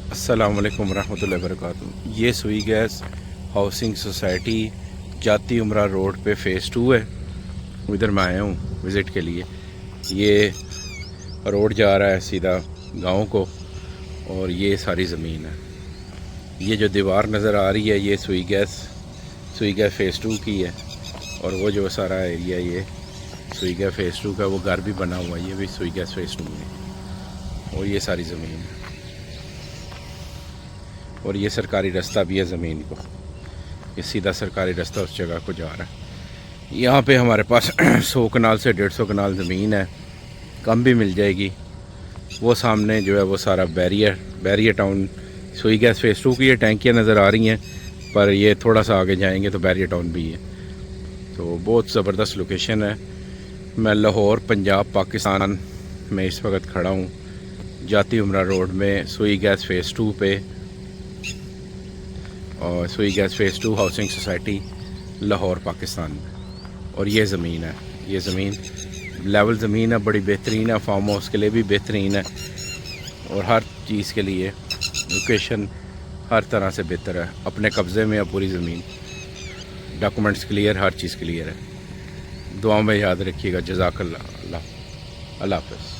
السلام علیکم ورحمۃ اللہ وبرکاتہ۔ یہ سوئی گیس ہاؤسنگ سوسائٹی جاتی عمرہ روڈ پہ فیز 2 ہے۔ ادھر میں آیا ہوں وزٹ کے لیے۔ یہ روڈ جا رہا ہے سیدھا گاؤں کو، اور یہ ساری زمین ہے۔ یہ جو دیوار نظر آ رہی ہے یہ سوئی گیس فیز 2 کی ہے، اور وہ جو سارا ایریا یہ سوئی گیس فیز 2 کا، وہ گھر بھی بنا ہوا ہے، یہ بھی سوئی گیس فیز 2 میں، اور یہ ساری زمین ہے۔ اور یہ سرکاری رستہ بھی ہے زمین کو، یہ سیدھا سرکاری رستہ اس جگہ کو جا رہا ہے۔ یہاں پہ ہمارے پاس 100 کنال سے 150 کنال زمین ہے، کم بھی مل جائے گی۔ وہ سامنے جو ہے وہ سارا بیریئر ٹاؤن سوئی گیس فیز 2 کی یہ ٹینکیاں نظر آ رہی ہیں، پر یہ تھوڑا سا آگے جائیں گے تو بیریئر ٹاؤن بھی ہے۔ تو بہت زبردست لوکیشن ہے۔ میں لاہور پنجاب پاکستان میں اس وقت کھڑا ہوں، جاتی عمرہ روڈ میں سوئی گیس فیز 2 پہ، اور Sui gas phase 2 housing society Lahore Pakistan میں۔ اور یہ زمین ہے، یہ زمین لیول زمین ہے، بڑی بہترین ہے، فارم ہاؤس کے لیے بھی بہترین ہے، اور ہر چیز کے لیے لوکیشن ہر طرح سے بہتر ہے۔ اپنے قبضے میں ہے پوری زمین، ڈاکومنٹس کلیئر، ہر چیز کلیئر ہے۔ دعاؤں میں یاد رکھیے گا۔ جزاک اللہ۔ اللہ حافظ۔